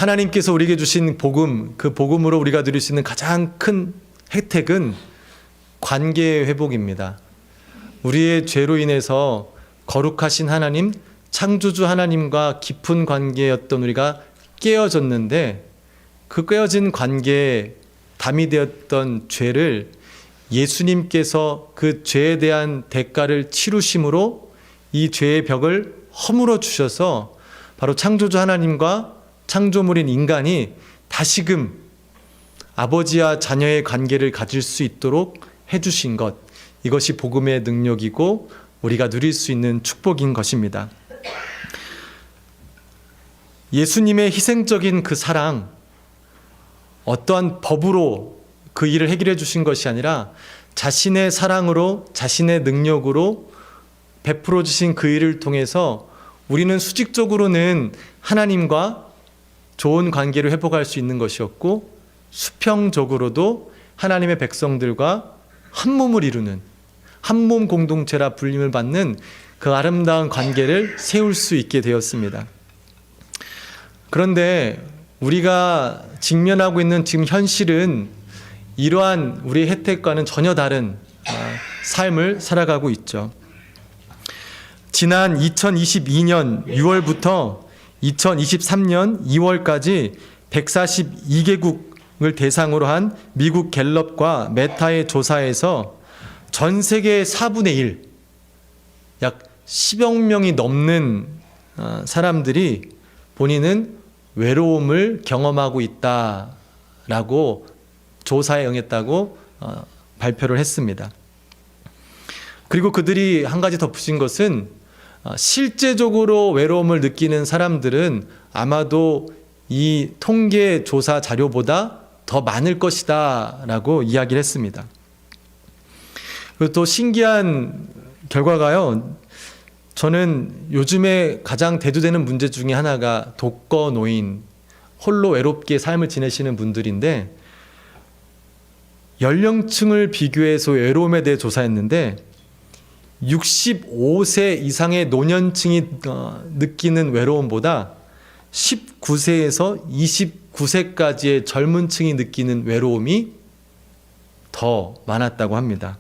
하나님께서 우리에게 주신 복음, 그 복음으로 우리가 누릴 수 있는 가장 큰 혜택은 관계의 회복입니다. 우리의 죄로 인해서 거룩하신 하나님, 창조주 하나님과 깊은 관계였던 우리가 깨어졌는데, 그 깨어진 관계에 담이 되었던 죄를 예수님께서 그 죄에 대한 대가를 치루심으로 이 죄의 벽을 허물어 주셔서 바로 창조주 하나님과 창조물인 인간이 다시금 아버지와 자녀의 관계를 가질 수 있도록 해주신 것, 이것이 복음의 능력이고 우리가 누릴 수 있는 축복인 것입니다. 예수님의 희생적인 그 사랑, 어떠한 법으로 그 일을 해결해 주신 것이 아니라 자신의 사랑으로, 자신의 능력으로 베풀어 주신 그 일을 통해서 우리는 수직적으로는 하나님과 좋은 관계를 회복할 수 있는 것이었고, 수평적으로도 하나님의 백성들과 한 몸을 이루는, 한 몸 공동체라 불림을 받는 그 아름다운 관계를 세울 수 있게 되었습니다. 그런데 우리가 직면하고 있는 지금 현실은 이러한 우리의 혜택과는 전혀 다른 삶을 살아가고 있죠. 지난 2022년 6월부터 2023년 2월까지 142개국을 대상으로 한 미국 갤럽과 메타의 조사에서 전 세계의 4분의 1, 약 10억 명이 넘는 사람들이 본인은 외로움을 경험하고 있다라고 조사에 응했다고 발표를 했습니다. 그리고 그들이 한 가지 덧붙인 것은 실제적으로 외로움을 느끼는 사람들은 아마도 이 통계 조사 자료보다 더 많을 것이다 라고 이야기를 했습니다. 그리고 또 신기한 결과가요, 저는 요즘에 가장 대두되는 문제 중에 하나가 독거노인, 홀로 외롭게 삶을 지내시는 분들인데, 연령층을 비교해서 외로움에 대해 조사했는데 65세 이상의 노년층이 느끼는 외로움보다 19세에서 29세까지의 젊은 층이 느끼는 외로움이 더 많았다고 합니다.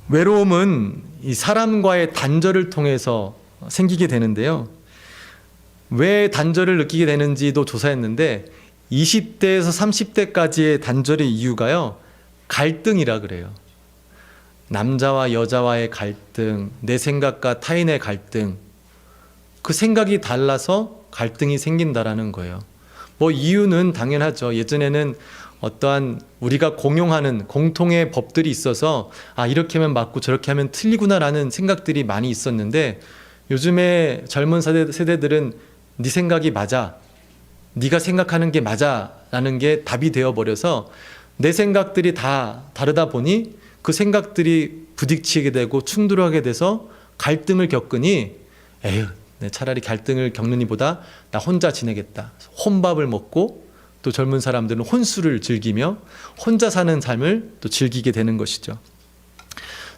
외로움은 이 사람과의 단절을 통해서 생기게 되는데요. 왜 단절을 느끼게 되는지도 조사했는데 20대에서 30대까지의 단절의 이유가요, 갈등이라 그래요. 남자와 여자와의 갈등, 내 생각과 타인의 갈등, 그 생각이 달라서 갈등이 생긴다라는 거예요. 뭐 이유는 당연하죠. 예전에는 어떠한 우리가 공용하는 공통의 법들이 있어서 이렇게 하면 맞고 저렇게 하면 틀리구나라는 생각들이 많이 있었는데, 요즘에 젊은 세대들은 네 생각이 맞아, 네가 생각하는 게 맞아 라는 게 답이 되어버려서 내 생각들이 다 다르다 보니 그 생각들이 부딪히게 되고 충돌하게 돼서 갈등을 겪으니 차라리 갈등을 겪는 이보다 나 혼자 지내겠다. 혼밥을 먹고 또 젊은 사람들은 혼술을 즐기며 혼자 사는 삶을 또 즐기게 되는 것이죠.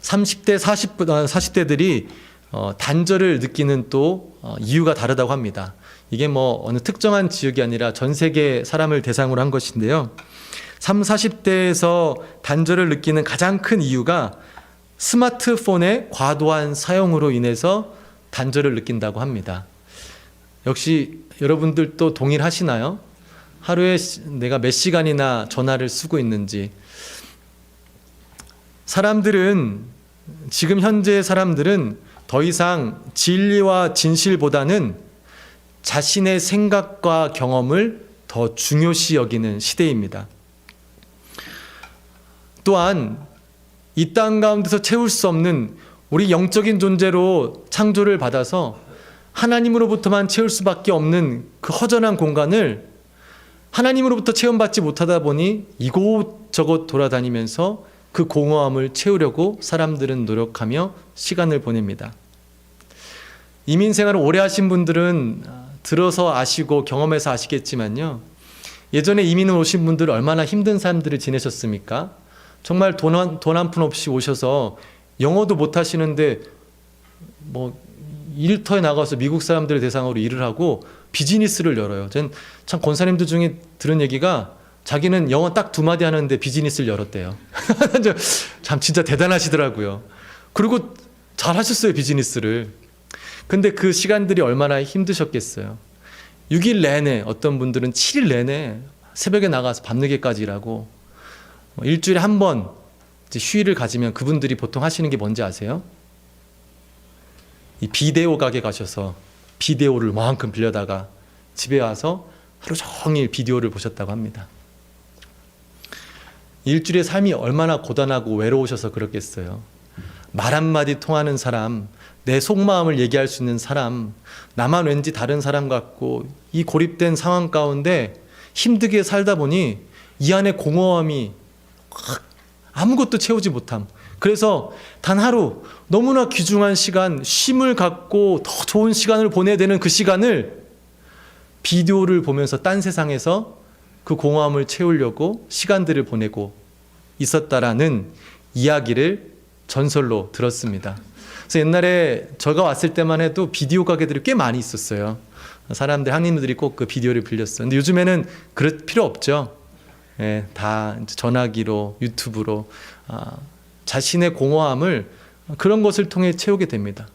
30대, 40대들이 단절을 느끼는 또 이유가 다르다고 합니다. 이게 뭐 어느 특정한 지역이 아니라 전 세계 사람을 대상으로 한 것인데요. 30, 40대에서 단절을 느끼는 가장 큰 이유가 스마트폰의 과도한 사용으로 인해서 단절을 느낀다고 합니다. 역시 여러분들도 동일하시나요? 하루에 내가 몇 시간이나 전화를 쓰고 있는지. 지금 현재의 사람들은 더 이상 진리와 진실보다는 자신의 생각과 경험을 더 중요시 여기는 시대입니다. 또한 이 땅 가운데서 채울 수 없는 우리 영적인 존재로 창조를 받아서 하나님으로부터만 채울 수밖에 없는 그 허전한 공간을 하나님으로부터 체험받지 못하다 보니 이곳저곳 돌아다니면서 그 공허함을 채우려고 사람들은 노력하며 시간을 보냅니다. 이민 생활을 오래 하신 분들은 들어서 아시고 경험해서 아시겠지만요, 예전에 이민을 오신 분들은 얼마나 힘든 삶들을 지내셨습니까? 정말 돈 한 푼 없이 오셔서 영어도 못 하시는데 뭐 일터에 나가서 미국 사람들을 대상으로 일을 하고 비즈니스를 열어요. 전 참 권사님들 중에 들은 얘기가 자기는 영어 딱 2마디 하는데 비즈니스를 열었대요. 참 진짜 대단하시더라고요. 그리고 잘 하셨어요, 비즈니스를. 근데 그 시간들이 얼마나 힘드셨겠어요. 6일 내내, 어떤 분들은 7일 내내 새벽에 나가서 밤늦게까지 일하고, 일주일에 한 번 휴일을 가지면 그분들이 보통 하시는 게 뭔지 아세요? 이 비데오 가게 가셔서 비데오를 만큼 빌려다가 집에 와서 하루 종일 비디오를 보셨다고 합니다. 일주일의 삶이 얼마나 고단하고 외로우셔서 그렇겠어요. 말 한마디 통하는 사람, 내 속마음을 얘기할 수 있는 사람, 나만 왠지 다른 사람 같고 이 고립된 상황 가운데 힘들게 살다 보니 이 안에 공허함이 아무것도 채우지 못함. 그래서 단 하루 너무나 귀중한 시간, 쉼을 갖고 더 좋은 시간을 보내야 되는 그 시간을 비디오를 보면서 딴 세상에서 그 공허함을 채우려고 시간들을 보내고 있었다라는 이야기를 전설로 들었습니다. 그래서 옛날에 제가 왔을 때만 해도 비디오 가게들이 꽤 많이 있었어요. 사람들, 학님들이 꼭 그 비디오를 빌렸어요. 근데 요즘에는 그럴 필요 없죠. 예, 다 전화기로, 유튜브로 자신의 공허함을 그런 것을 통해 채우게 됩니다.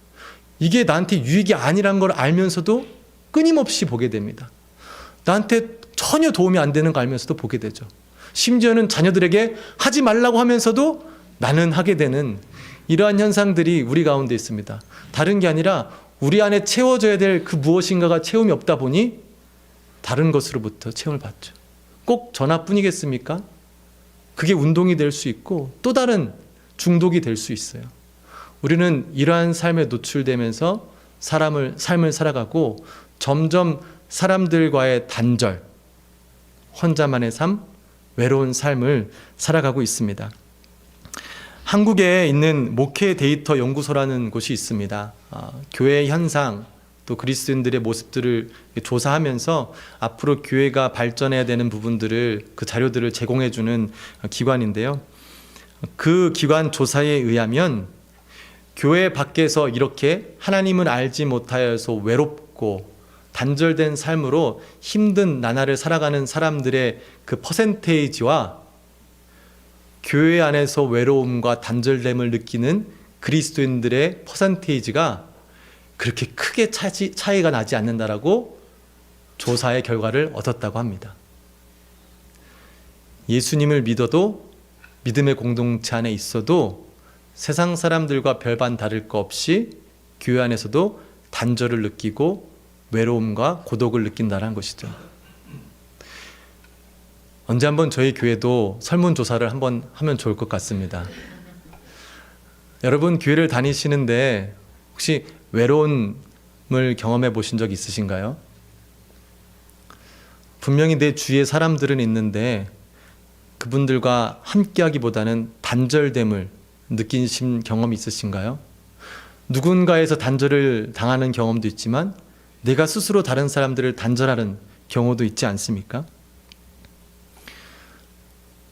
이게 나한테 유익이 아니란 걸 알면서도 끊임없이 보게 됩니다. 나한테 전혀 도움이 안 되는 거 알면서도 보게 되죠. 심지어는 자녀들에게 하지 말라고 하면서도 나는 하게 되는 이러한 현상들이 우리 가운데 있습니다. 다른 게 아니라 우리 안에 채워져야 될 그 무엇인가가 채움이 없다 보니 다른 것으로부터 채움을 받죠. 꼭 전화뿐이겠습니까? 그게 운동이 될 수 있고 또 다른 중독이 될 수 있어요. 우리는 이러한 삶에 노출되면서 삶을 살아가고 점점 사람들과의 단절, 혼자만의 삶, 외로운 삶을 살아가고 있습니다. 한국에 있는 목회 데이터 연구소라는 곳이 있습니다. 교회 현상, 또 그리스도인들의 모습들을 조사하면서 앞으로 교회가 발전해야 되는 부분들을, 그 자료들을 제공해주는 기관인데요. 그 기관 조사에 의하면 교회 밖에서 이렇게 하나님을 알지 못하여서 외롭고 단절된 삶으로 힘든 나날을 살아가는 사람들의 그 퍼센테이지와 교회 안에서 외로움과 단절됨을 느끼는 그리스도인들의 퍼센테이지가 그렇게 크게 차이가 나지 않는다라고 조사의 결과를 얻었다고 합니다. 예수님을 믿어도 믿음의 공동체 안에 있어도 세상 사람들과 별반 다를 거 없이 교회 안에서도 단절을 느끼고 외로움과 고독을 느낀다는 것이죠. 언제 한번 저희 교회도 설문조사를 한번 하면 좋을 것 같습니다. 여러분 교회를 다니시는데 혹시 외로움을 경험해 보신 적 있으신가요? 분명히 내 주위에 사람들은 있는데 그분들과 함께하기보다는 단절됨을 느끼신 경험이 있으신가요? 누군가에서 단절을 당하는 경험도 있지만 내가 스스로 다른 사람들을 단절하는 경우도 있지 않습니까?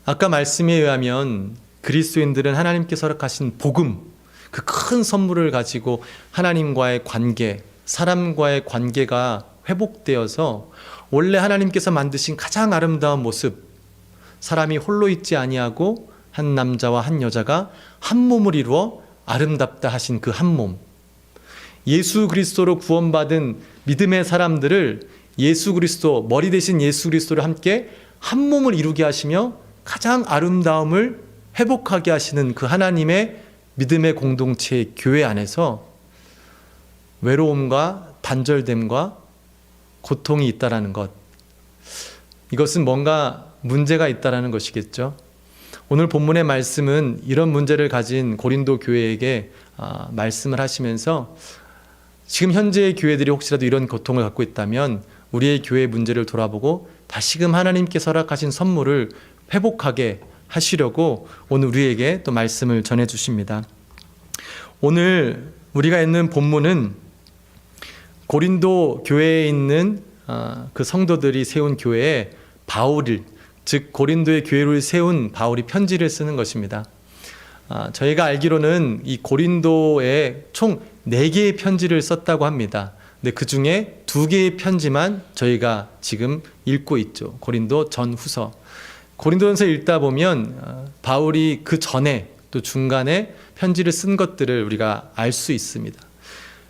아까 말씀에 의하면 그리스도인들은 하나님께서 허락하신 복음, 그 큰 선물을 가지고 하나님과의 관계, 사람과의 관계가 회복되어서 원래 하나님께서 만드신 가장 아름다운 모습, 사람이 홀로 있지 아니하고 한 남자와 한 여자가 한 몸을 이루어 아름답다 하신 그 한 몸, 예수 그리스도로 구원받은 믿음의 사람들을 예수 그리스도, 머리 대신 예수 그리스도를 함께 한 몸을 이루게 하시며 가장 아름다움을 회복하게 하시는 그 하나님의 믿음의 공동체의 교회 안에서 외로움과 단절됨과 고통이 있다라는 것, 이것은 뭔가 문제가 있다라는 것이겠죠. 오늘 본문의 말씀은 이런 문제를 가진 고린도 교회에게 말씀을 하시면서 지금 현재의 교회들이 혹시라도 이런 고통을 갖고 있다면 우리의 교회의 문제를 돌아보고 다시금 하나님께서 허락하신 선물을 회복하게 하시려고 오늘 우리에게 또 말씀을 전해 주십니다. 오늘 우리가 읽는 본문은 고린도 교회에 있는 그 성도들이 세운 교회에 바울, 즉 고린도의 교회를 세운 바울이 편지를 쓰는 것입니다. 저희가 알기로는 이 고린도에 총 4개의 편지를 썼다고 합니다. 근데 그 중에 2개의 편지만 저희가 지금 읽고 있죠. 고린도 전후서. 고린도전서 읽다 보면 바울이 그 전에 또 중간에 편지를 쓴 것들을 우리가 알 수 있습니다.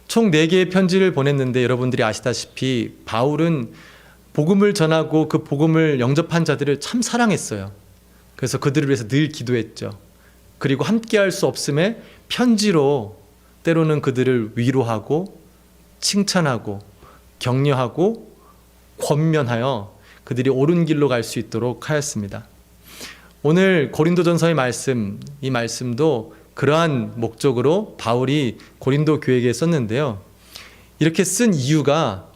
총 4개의 편지를 보냈는데 여러분들이 아시다시피 바울은 복음을 전하고 그 복음을 영접한 자들을 참 사랑했어요. 그래서 그들을 위해서 늘 기도했죠. 그리고 함께할 수 없음에 편지로 때로는 그들을 위로하고 칭찬하고 격려하고 권면하여 그들이 옳은 길로 갈 수 있도록 하였습니다. 오늘 고린도전서의 말씀, 이 말씀도 그러한 목적으로 바울이 고린도 교회에게 썼는데요. 이렇게 쓴 이유가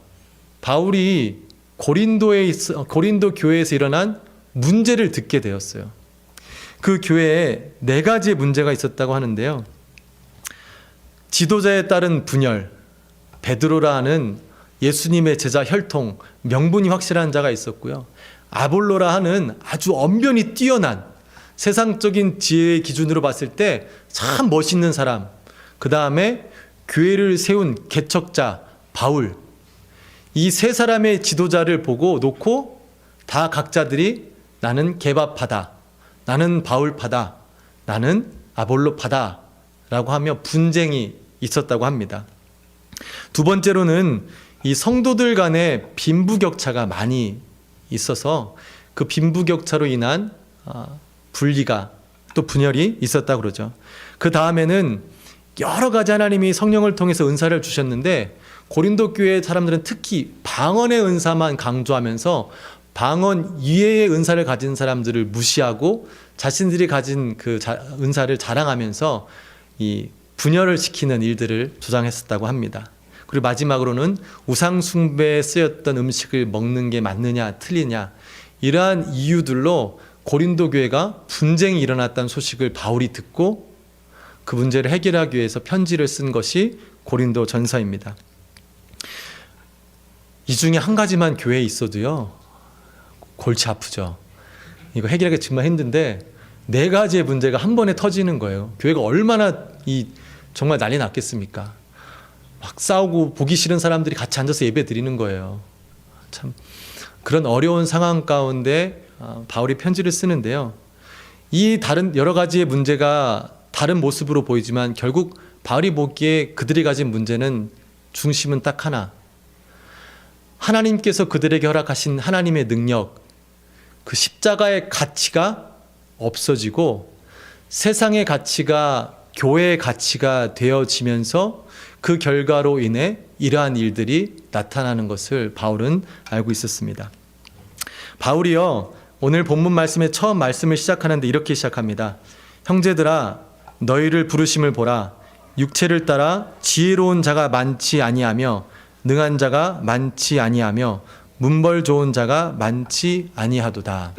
바울이 고린도 교회에서 일어난 문제를 듣게 되었어요. 그 교회에 4가지의 문제가 있었다고 하는데요. 지도자에 따른 분열, 베드로라 하는 예수님의 제자 혈통, 명분이 확실한 자가 있었고요. 아볼로라 하는 아주 언변이 뛰어난 세상적인 지혜의 기준으로 봤을 때 참 멋있는 사람, 그 다음에 교회를 세운 개척자 바울, 이 3사람의 지도자를 보고 놓고 다 각자들이 나는 개바파다, 나는 바울파다, 나는 아볼로파다 라고 하며 분쟁이 있었다고 합니다. 2번째로는 이 성도들 간의 빈부격차가 많이 있어서 그 빈부격차로 인한 분리가 또 분열이 있었다고 그러죠. 그 다음에는 여러 가지 하나님이 성령을 통해서 은사를 주셨는데 고린도 교회 사람들은 특히 방언의 은사만 강조하면서 방언 이외의 은사를 가진 사람들을 무시하고 자신들이 가진 그 은사를 자랑하면서 이 분열을 시키는 일들을 조장했었다고 합니다. 그리고 마지막으로는 우상 숭배에 쓰였던 음식을 먹는 게 맞느냐 틀리냐 이러한 이유들로 고린도 교회가 분쟁이 일어났다는 소식을 바울이 듣고 그 문제를 해결하기 위해서 편지를 쓴 것이 고린도 전서입니다. 이 중에 한 가지만 교회에 있어도요 골치 아프죠. 이거 해결하기 정말 힘든데 4가지의 문제가 한 번에 터지는 거예요. 교회가 얼마나 정말 난리 났겠습니까? 막 싸우고 보기 싫은 사람들이 같이 앉아서 예배 드리는 거예요. 참 그런 어려운 상황 가운데 바울이 편지를 쓰는데요. 이 다른 여러 가지의 문제가 다른 모습으로 보이지만 결국 바울이 보기에 그들이 가진 문제는 중심은 딱 하나. 하나님께서 그들에게 허락하신 하나님의 능력, 그 십자가의 가치가 없어지고 세상의 가치가 교회의 가치가 되어지면서 그 결과로 인해 이러한 일들이 나타나는 것을 바울은 알고 있었습니다. 바울이요, 오늘 본문 말씀의 처음 말씀을 시작하는데 이렇게 시작합니다. 형제들아, 너희를 부르심을 보라. 육체를 따라 지혜로운 자가 많지 아니하며 능한 자가 많지 아니하며 문벌 좋은 자가 많지 아니하도다.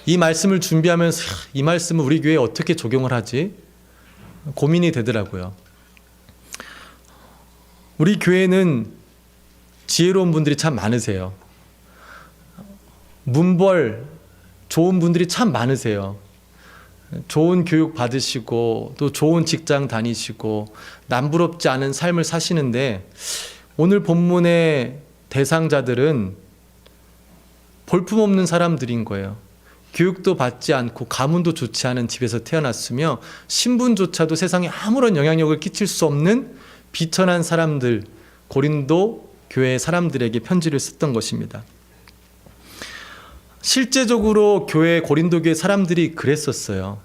이 말씀을 준비하면서 이 말씀을 우리 교회에 어떻게 적용을 하지? 고민이 되더라고요. 우리 교회는 지혜로운 분들이 참 많으세요. 문벌 좋은 분들이 참 많으세요. 좋은 교육 받으시고 또 좋은 직장 다니시고 남부럽지 않은 삶을 사시는데 오늘 본문의 대상자들은 볼품없는 사람들인 거예요. 교육도 받지 않고 가문도 좋지 않은 집에서 태어났으며 신분조차도 세상에 아무런 영향력을 끼칠 수 없는 비천한 사람들, 고린도 교회 사람들에게 편지를 썼던 것입니다. 실제적으로 고린도 교회 사람들이 그랬었어요.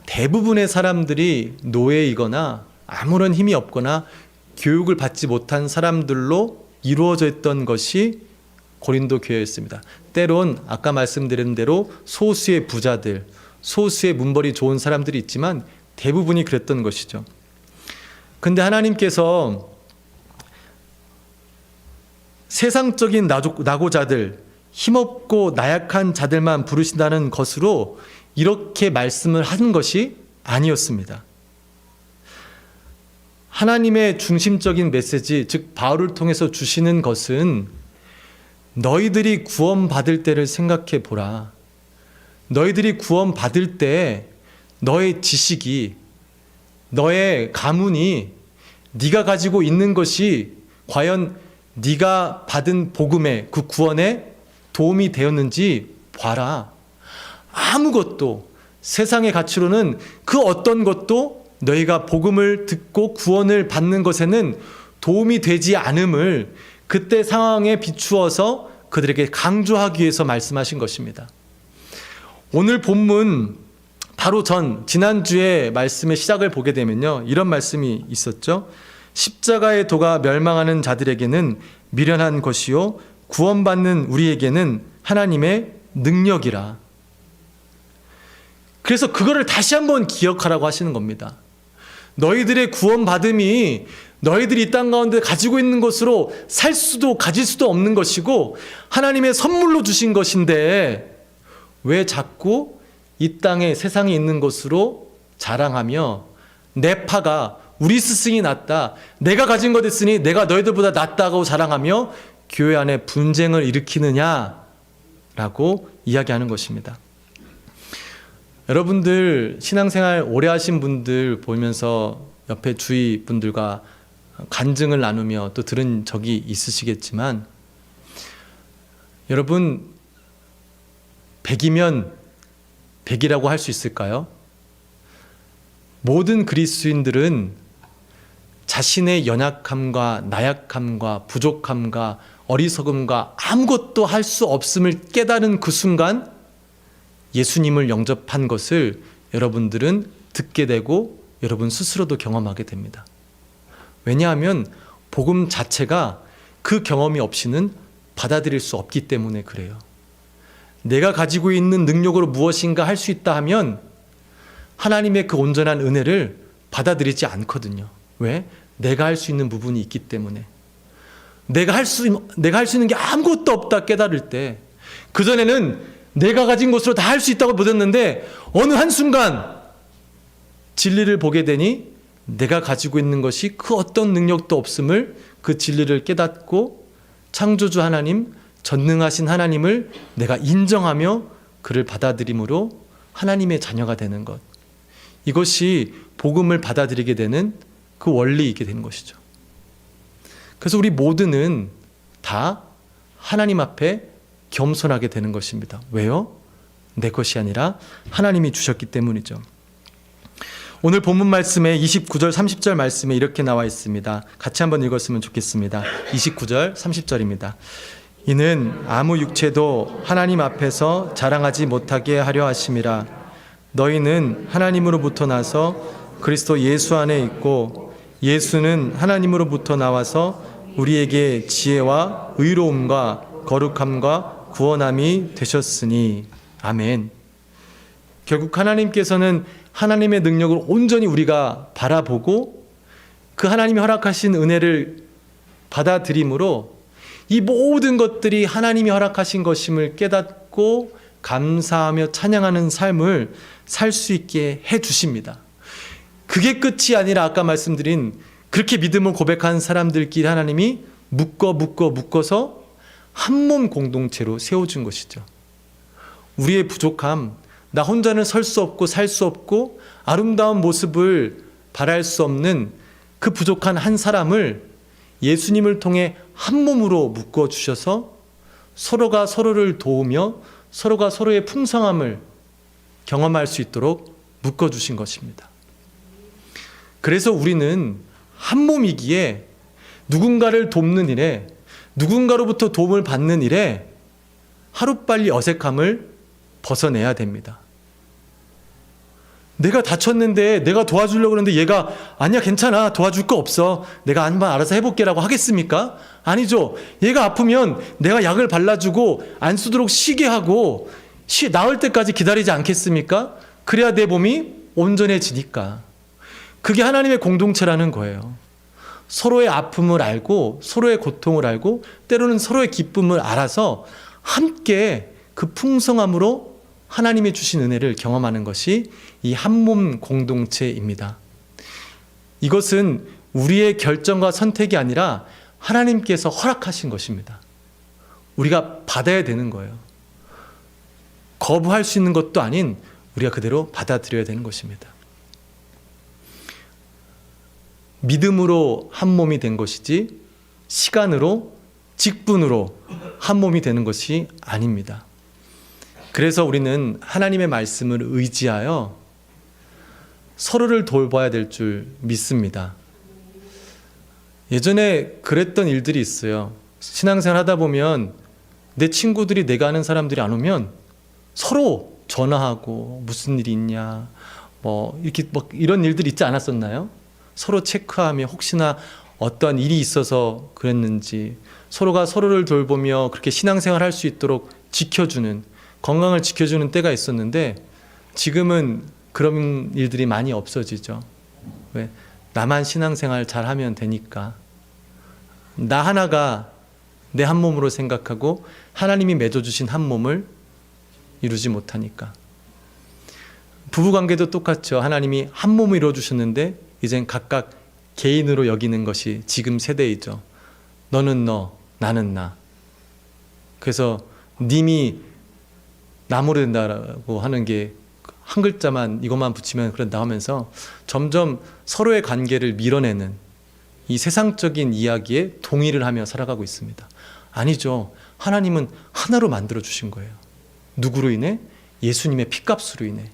대부분의 사람들이 노예이거나 아무런 힘이 없거나 교육을 받지 못한 사람들로 이루어져 있던 것이 고린도 교회였습니다. 때론 아까 말씀드린 대로 소수의 부자들, 소수의 문벌이 좋은 사람들이 있지만 대부분이 그랬던 것이죠. 근데 하나님께서 세상적인 낙오자들, 힘없고 나약한 자들만 부르신다는 것으로 이렇게 말씀을 한 것이 아니었습니다. 하나님의 중심적인 메시지, 즉 바울을 통해서 주시는 것은 너희들이 구원받을 때를 생각해 보라. 너희들이 구원받을 때 너의 지식이, 너의 가문이 네가 가지고 있는 것이 과연 네가 받은 복음의 그 구원에 도움이 되었는지 봐라. 아무것도, 세상의 가치로는 그 어떤 것도 너희가 복음을 듣고 구원을 받는 것에는 도움이 되지 않음을 그때 상황에 비추어서 그들에게 강조하기 위해서 말씀하신 것입니다. 오늘 본문 바로 지난주에 말씀의 시작을 보게 되면요, 이런 말씀이 있었죠. 십자가의 도가 멸망하는 자들에게는 미련한 것이요 구원받는 우리에게는 하나님의 능력이라. 그래서 그거를 다시 한번 기억하라고 하시는 겁니다. 너희들의 구원받음이 너희들이 이 땅 가운데 가지고 있는 것으로 살 수도 가질 수도 없는 것이고 하나님의 선물로 주신 것인데 왜 자꾸 이 땅에 세상에 있는 것으로 자랑하며 내 파가 우리 스승이 낫다, 내가 가진 것 있으니 내가 너희들보다 낫다고 자랑하며 교회 안에 분쟁을 일으키느냐라고 이야기하는 것입니다. 여러분들 신앙생활 오래 하신 분들 보면서 옆에 주위 분들과 간증을 나누며 또 들은 적이 있으시겠지만, 여러분 100이면 100이라고 할 수 있을까요? 모든 그리스도인들은 자신의 연약함과 나약함과 부족함과 어리석음과 아무것도 할 수 없음을 깨달은 그 순간 예수님을 영접한 것을 여러분들은 듣게 되고 여러분 스스로도 경험하게 됩니다. 왜냐하면 복음 자체가 그 경험이 없이는 받아들일 수 없기 때문에 그래요. 내가 가지고 있는 능력으로 무엇인가 할 수 있다 하면 하나님의 그 온전한 은혜를 받아들이지 않거든요. 왜? 내가 할 수 있는 부분이 있기 때문에. 내가 할 수 있는 게 아무것도 없다 깨달을 때, 그전에는 내가 가진 것으로 다 할 수 있다고 믿었는데 어느 한순간 진리를 보게 되니 내가 가지고 있는 것이 그 어떤 능력도 없음을, 그 진리를 깨닫고 창조주 하나님, 전능하신 하나님을 내가 인정하며 그를 받아들임으로 하나님의 자녀가 되는 것, 이것이 복음을 받아들이게 되는 그 원리이게 되는 것이죠. 그래서 우리 모두는 다 하나님 앞에 겸손하게 되는 것입니다. 왜요? 내 것이 아니라 하나님이 주셨기 때문이죠. 오늘 본문 말씀에 29절 30절 말씀에 이렇게 나와 있습니다. 같이 한번 읽었으면 좋겠습니다. 29절 30절입니다. 이는 아무 육체도 하나님 앞에서 자랑하지 못하게 하려 하심이라. 너희는 하나님으로부터 나서 그리스도 예수 안에 있고 예수는 하나님으로부터 나와서 우리에게 지혜와 의로움과 거룩함과 구원함이 되셨으니. 아멘. 결국 하나님께서는 하나님의 능력을 온전히 우리가 바라보고 그 하나님이 허락하신 은혜를 받아들임으로 이 모든 것들이 하나님이 허락하신 것임을 깨닫고 감사하며 찬양하는 삶을 살 수 있게 해주십니다. 그게 끝이 아니라 아까 말씀드린 그렇게 믿음을 고백한 사람들끼리 하나님이 묶어서 한 몸 공동체로 세워준 것이죠. 우리의 부족함, 나 혼자는 설 수 없고 살 수 없고 아름다운 모습을 바랄 수 없는 그 부족한 한 사람을 예수님을 통해 한 몸으로 묶어주셔서 서로가 서로를 도우며 서로가 서로의 풍성함을 경험할 수 있도록 묶어주신 것입니다. 그래서 우리는 한 몸이기에 누군가를 돕는 일에, 누군가로부터 도움을 받는 일에 하루빨리 어색함을 벗어내야 됩니다. 내가 다쳤는데 내가 도와주려고 그러는데 얘가 아니야 괜찮아 도와줄 거 없어 내가 한번 알아서 해볼게라고 하겠습니까? 아니죠. 얘가 아프면 내가 약을 발라주고 안 쓰도록 쉬게 하고 나을 때까지 기다리지 않겠습니까? 그래야 내 몸이 온전해지니까. 그게 하나님의 공동체라는 거예요. 서로의 아픔을 알고 서로의 고통을 알고 때로는 서로의 기쁨을 알아서 함께 그 풍성함으로 하나님이 주신 은혜를 경험하는 것이 이 한몸 공동체입니다. 이것은 우리의 결정과 선택이 아니라 하나님께서 허락하신 것입니다. 우리가 받아야 되는 거예요. 거부할 수 있는 것도 아닌 우리가 그대로 받아들여야 되는 것입니다. 믿음으로 한 몸이 된 것이지 시간으로, 직분으로 한 몸이 되는 것이 아닙니다. 그래서 우리는 하나님의 말씀을 의지하여 서로를 돌봐야 될 줄 믿습니다. 예전에 그랬던 일들이 있어요. 신앙생활 하다 보면 내 친구들이, 내가 아는 사람들이 안 오면 서로 전화하고 무슨 일이 있냐, 이렇게 이런 일들이 있지 않았었나요? 서로 체크하며 혹시나 어떠한 일이 있어서 그랬는지 서로가 서로를 돌보며 그렇게 신앙생활 할 수 있도록 지켜주는, 건강을 지켜주는 때가 있었는데 지금은 그런 일들이 많이 없어지죠. 왜? 나만 신앙생활 잘하면 되니까. 나 하나가 내 한 몸으로 생각하고 하나님이 맺어주신 한 몸을 이루지 못하니까. 부부관계도 똑같죠. 하나님이 한 몸을 이루어주셨는데 이젠 각각 개인으로 여기는 것이 지금 세대이죠. 너는 너, 나는 나. 그래서 님이 나무로 된다라고 하는 게 한 글자만, 이것만 붙이면 그런다 하면서 점점 서로의 관계를 밀어내는 이 세상적인 이야기에 동의를 하며 살아가고 있습니다. 아니죠. 하나님은 하나로 만들어 주신 거예요. 누구로 인해? 예수님의 피값으로 인해.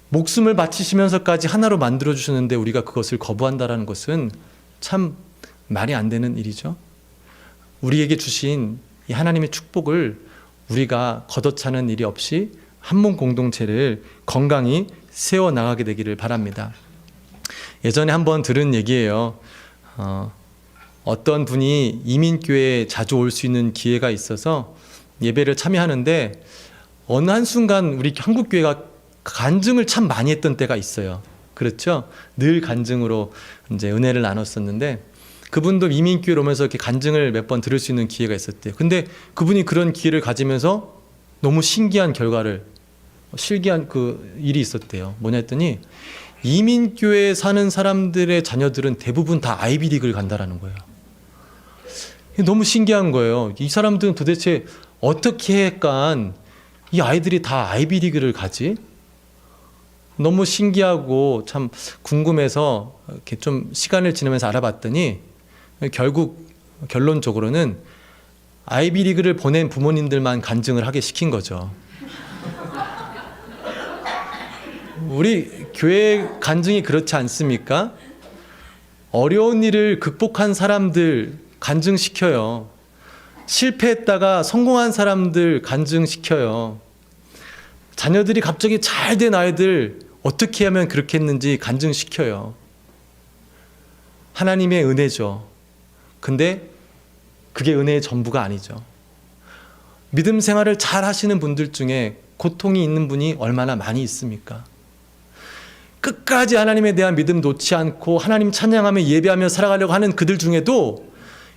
목숨을 바치시면서까지 하나로 만들어 주셨는데 우리가 그것을 거부한다는 것은 참 말이 안 되는 일이죠. 우리에게 주신 이 하나님의 축복을 우리가 걷어차는 일이 없이 한 몸 공동체를 건강히 세워나가게 되기를 바랍니다. 예전에 한번 들은 얘기예요. 어떤 분이 이민교회에 자주 올 수 있는 기회가 있어서 예배를 참여하는데 어느 한순간 우리 한국교회가 간증을 참 많이 했던 때가 있어요. 그렇죠? 늘 간증으로 이제 은혜를 나눴었는데 그분도 이민교회로 오면서 이렇게 간증을 몇 번 들을 수 있는 기회가 있었대요. 근데 그분이 그런 기회를 가지면서 너무 신기한 그 일이 있었대요. 뭐냐 했더니 이민교회에 사는 사람들의 자녀들은 대부분 다 아이비리그를 간다라는 거예요. 너무 신기한 거예요. 이 사람들은 도대체 어떻게 했간 이 아이들이 다 아이비리그를 가지? 너무 신기하고 참 궁금해서 이렇게 좀 시간을 지나면서 알아봤더니 결국 결론적으로는 아이비리그를 보낸 부모님들만 간증을 하게 시킨 거죠. 우리 교회 간증이 그렇지 않습니까? 어려운 일을 극복한 사람들 간증시켜요. 실패했다가 성공한 사람들 간증시켜요. 자녀들이 갑자기 잘 된 아이들 어떻게 하면 그렇게 했는지 간증시켜요. 하나님의 은혜죠. 근데 그게 은혜의 전부가 아니죠. 믿음 생활을 잘 하시는 분들 중에 고통이 있는 분이 얼마나 많이 있습니까? 끝까지 하나님에 대한 믿음 놓지 않고 하나님 찬양하며 예배하며 살아가려고 하는 그들 중에도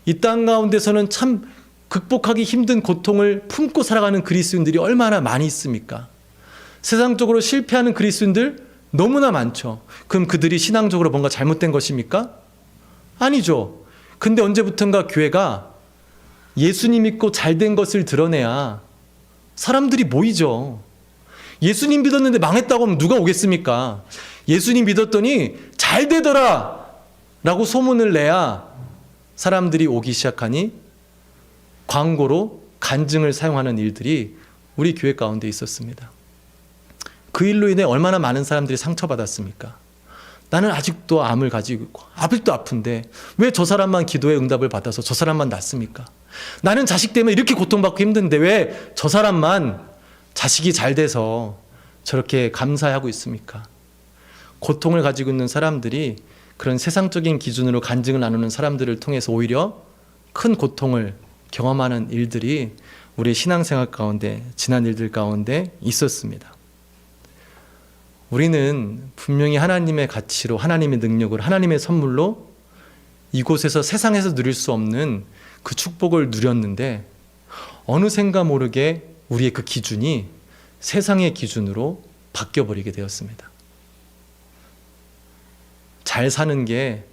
이 땅 가운데서는 참 극복하기 힘든 고통을 품고 살아가는 그리스도인들이 얼마나 많이 있습니까? 세상적으로 실패하는 그리스도인들 너무나 많죠. 그럼 그들이 신앙적으로 뭔가 잘못된 것입니까? 아니죠. 근데 언제부턴가 교회가 예수님 믿고 잘된 것을 드러내야 사람들이 모이죠. 예수님 믿었는데 망했다고 하면 누가 오겠습니까? 예수님 믿었더니 잘 되더라 라고 소문을 내야 사람들이 오기 시작하니 광고로 간증을 사용하는 일들이 우리 교회 가운데 있었습니다. 그 일로 인해 얼마나 많은 사람들이 상처받았습니까? 나는 아직도 암을 가지고 있고 아직도 아픈데 왜 저 사람만 기도의 응답을 받아서 저 사람만 낫습니까? 나는 자식 때문에 이렇게 고통받고 힘든데 왜 저 사람만 자식이 잘 돼서 저렇게 감사하고 있습니까? 고통을 가지고 있는 사람들이 그런 세상적인 기준으로 간증을 나누는 사람들을 통해서 오히려 큰 고통을 경험하는 일들이 우리 신앙생활 가운데, 지난 일들 가운데 있었습니다. 우리는 분명히 하나님의 가치로, 하나님의 능력으로, 하나님의 선물로 이곳에서 세상에서 누릴 수 없는 그 축복을 누렸는데 어느샌가 모르게 우리의 그 기준이 세상의 기준으로 바뀌어버리게 되었습니다. 잘 사는 게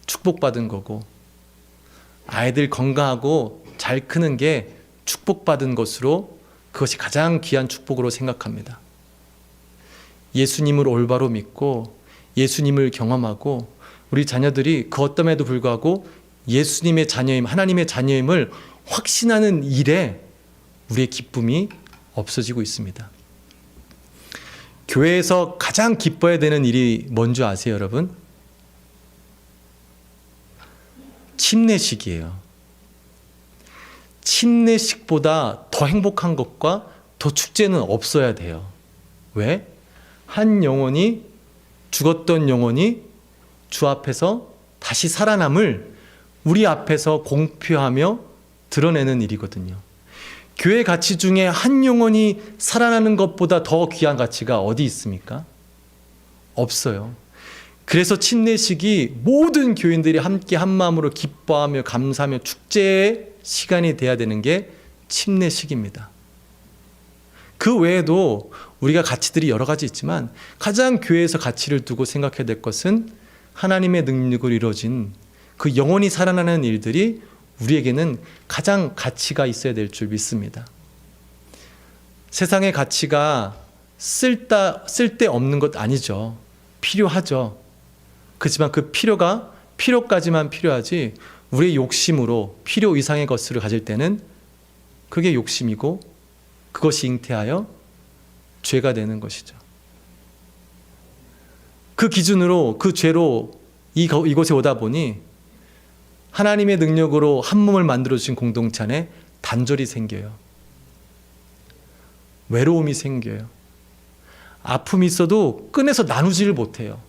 축복받은 거고 아이들 건강하고 잘 크는 게 축복받은 것으로 그것이 가장 귀한 축복으로 생각합니다. 예수님을 올바로 믿고 예수님을 경험하고 우리 자녀들이 그 어떠함에도 불구하고 예수님의 자녀임, 하나님의 자녀임을 확신하는 일에 우리의 기쁨이 없어지고 있습니다. 교회에서 가장 기뻐야 되는 일이 뭔지 아세요, 여러분? 침례식이에요. 침례식보다 더 행복한 것과 더 축제는 없어야 돼요. 왜? 한 영혼이, 죽었던 영혼이 주 앞에서 다시 살아남을 우리 앞에서 공표하며 드러내는 일이거든요. 교회 가치 중에 한 영혼이 살아나는 것보다 더 귀한 가치가 어디 있습니까? 없어요. 그래서 침례식이 모든 교인들이 함께 한 마음으로 기뻐하며 감사하며 축제의 시간이 돼야 되는 게 침례식입니다. 그 외에도 우리가 가치들이 여러 가지 있지만 가장 교회에서 가치를 두고 생각해야 될 것은 하나님의 능력으로 이루어진 그 영원히 살아나는 일들이 우리에게는 가장 가치가 있어야 될 줄 믿습니다. 세상의 가치가 쓸데없는 것 아니죠. 필요하죠. 그렇지만 그 필요까지만 필요하지 우리의 욕심으로 필요 이상의 것을 가질 때는 그게 욕심이고 그것이 잉태하여 죄가 되는 것이죠. 그 기준으로 그 죄로 이곳에 오다 보니 하나님의 능력으로 한 몸을 만들어주신 공동체 안에 단절이 생겨요. 외로움이 생겨요. 아픔이 있어도 꺼내서 나누지를 못해요.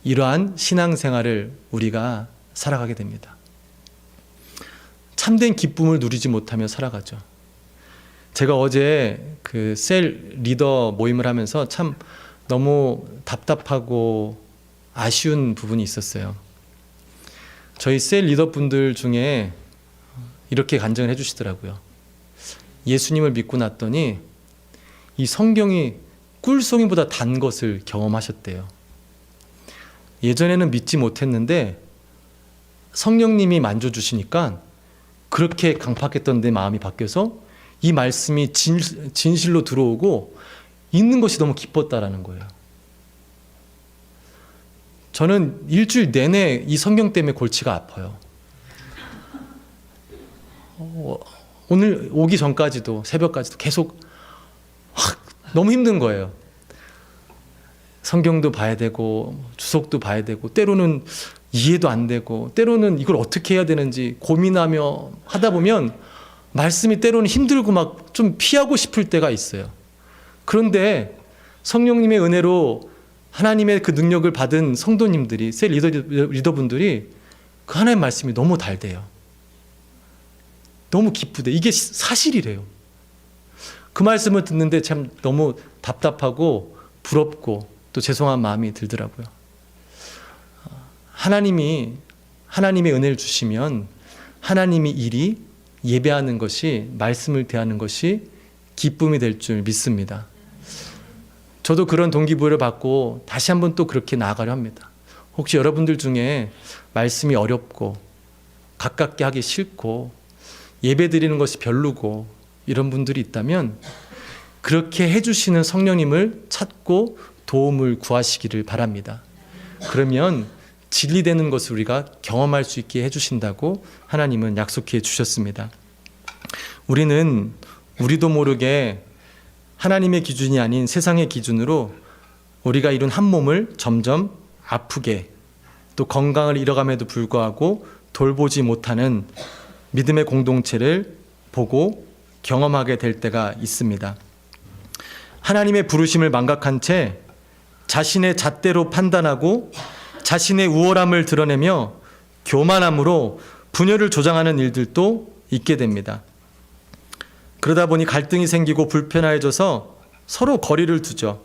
이러한 신앙생활을 우리가 살아가게 됩니다. 참된 기쁨을 누리지 못하며 살아가죠. 제가 어제 그 셀 리더 모임을 하면서 참 너무 답답하고 아쉬운 부분이 있었어요. 저희 셀 리더분들 중에 이렇게 간증을 해주시더라고요. 예수님을 믿고 났더니 이 성경이 꿀송이보다 단 것을 경험하셨대요. 예전에는 믿지 못했는데 성령님이 만져주시니까 그렇게 강팍했던 내 마음이 바뀌어서 이 말씀이 진실로 들어오고 있는 것이 너무 기뻤다라는 거예요. 저는 일주일 내내 이 성경 때문에 골치가 아파요. 오늘 오기 전까지도 새벽까지도 계속 너무 힘든 거예요. 성경도 봐야 되고 주석도 봐야 되고 때로는 이해도 안 되고 때로는 이걸 어떻게 해야 되는지 고민하며 하다 보면 말씀이 때로는 힘들고 막 좀 피하고 싶을 때가 있어요. 그런데 성령님의 은혜로 하나님의 그 능력을 받은 성도님들이 셀 리더분들이 그 하나님의 말씀이 너무 달대요. 너무 기쁘대. 이게 사실이래요. 그 말씀을 듣는데 참 너무 답답하고 부럽고 또 죄송한 마음이 들더라고요. 하나님의 은혜를 주시면 하나님의 일이 예배하는 것이 말씀을 대하는 것이 기쁨이 될 줄 믿습니다. 저도 그런 동기부여를 받고 다시 한번 또 그렇게 나아가려 합니다. 혹시 여러분들 중에 말씀이 어렵고 가깝게 하기 싫고 예배 드리는 것이 별로고 이런 분들이 있다면 그렇게 해주시는 성령님을 찾고 도움을 구하시기를 바랍니다. 그러면 진리되는 것을 우리가 경험할 수 있게 해주신다고 하나님은 약속해 주셨습니다. 우리도 모르게 하나님의 기준이 아닌 세상의 기준으로 우리가 이룬 한 몸을 점점 아프게 또 건강을 잃어감에도 불구하고 돌보지 못하는 믿음의 공동체를 보고 경험하게 될 때가 있습니다. 하나님의 부르심을 망각한 채 자신의 잣대로 판단하고 자신의 우월함을 드러내며 교만함으로 분열을 조장하는 일들도 있게 됩니다. 그러다 보니 갈등이 생기고 불편해져서 서로 거리를 두죠.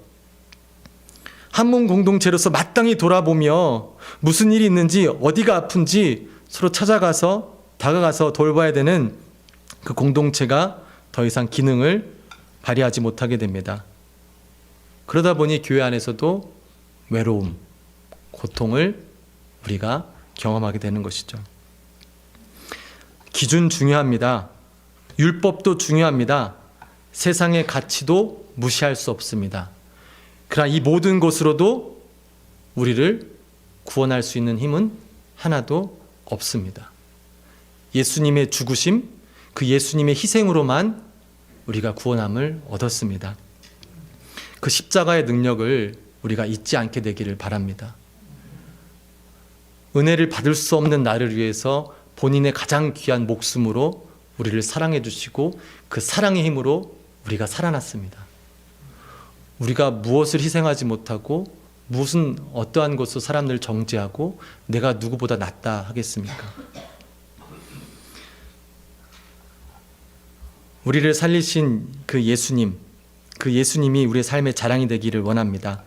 한 몸 공동체로서 마땅히 돌아보며 무슨 일이 있는지 어디가 아픈지 서로 다가가서 돌봐야 되는 그 공동체가 더 이상 기능을 발휘하지 못하게 됩니다. 그러다 보니 교회 안에서도 외로움, 고통을 우리가 경험하게 되는 것이죠. 기준 중요합니다. 율법도 중요합니다. 세상의 가치도 무시할 수 없습니다. 그러나 이 모든 것으로도 우리를 구원할 수 있는 힘은 하나도 없습니다. 예수님의 죽으심, 그 예수님의 희생으로만 우리가 구원함을 얻었습니다. 그 십자가의 능력을 우리가 잊지 않게 되기를 바랍니다. 은혜를 받을 수 없는 나를 위해서 본인의 가장 귀한 목숨으로 우리를 사랑해 주시고 그 사랑의 힘으로 우리가 살아났습니다. 우리가 무엇을 희생하지 못하고 무슨 어떠한 것으로 사람들을 정죄하고 내가 누구보다 낫다 하겠습니까? 우리를 살리신 그 예수님이 우리의 삶의 자랑이 되기를 원합니다.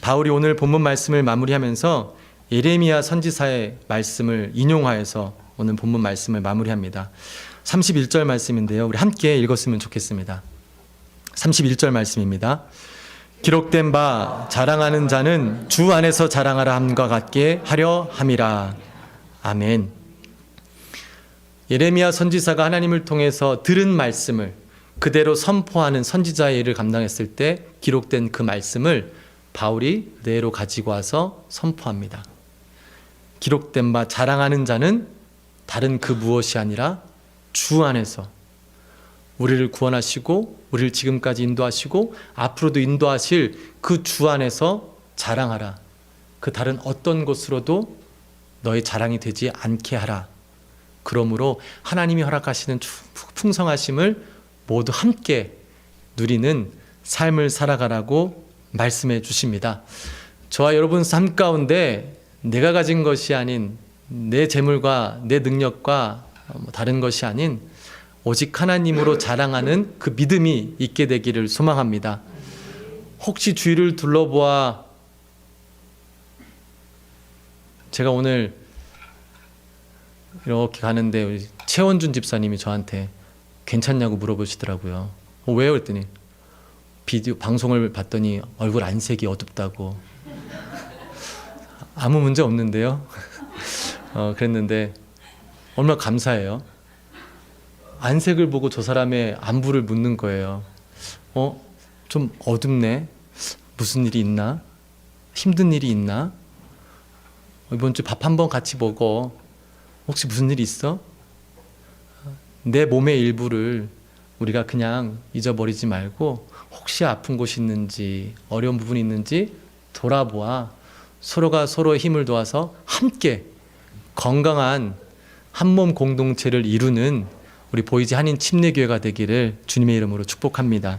바울이 오늘 본문 말씀을 마무리하면서 예레미야 선지자의 말씀을 인용하여서 오늘 본문 말씀을 마무리합니다. 31절 말씀인데요. 우리 함께 읽었으면 좋겠습니다. 31절 말씀입니다. 기록된 바 자랑하는 자는 주 안에서 자랑하라 함과 같게 하려 함이라. 아멘. 예레미야 선지자가 하나님을 통해서 들은 말씀을 그대로 선포하는 선지자의 일을 감당했을 때 기록된 그 말씀을 바울이 그대로 가지고 와서 선포합니다. 기록된 바 자랑하는 자는 다른 그 무엇이 아니라 주 안에서 우리를 구원하시고 우리를 지금까지 인도하시고 앞으로도 인도하실 그 주 안에서 자랑하라. 그 다른 어떤 것으로도 너의 자랑이 되지 않게 하라. 그러므로 하나님이 허락하시는 풍성하심을 모두 함께 누리는 삶을 살아가라고 말씀해 주십니다. 저와 여러분 삶 가운데 내가 가진 것이 아닌 내 재물과 내 능력과 다른 것이 아닌 오직 하나님으로 자랑하는 그 믿음이 있게 되기를 소망합니다. 혹시 주위를 둘러보아 제가 오늘 이렇게 가는데 우리 최원준 집사님이 저한테 괜찮냐고 물어보시더라고요. 왜요? 그랬더니 비디오 방송을 봤더니 얼굴 안색이 어둡다고. 아무 문제 없는데요. 그랬는데 얼마나 감사해요. 안색을 보고 저 사람의 안부를 묻는 거예요. 좀 어둡네. 무슨 일이 있나? 힘든 일이 있나? 이번 주 밥 한번 같이 먹어. 혹시 무슨 일이 있어? 내 몸의 일부를 우리가 그냥 잊어버리지 말고 혹시 아픈 곳이 있는지 어려운 부분이 있는지 돌아보아 서로가 서로의 힘을 도와서 함께 건강한 한몸 공동체를 이루는 우리 보이지 한인 침례교회가 되기를 주님의 이름으로 축복합니다.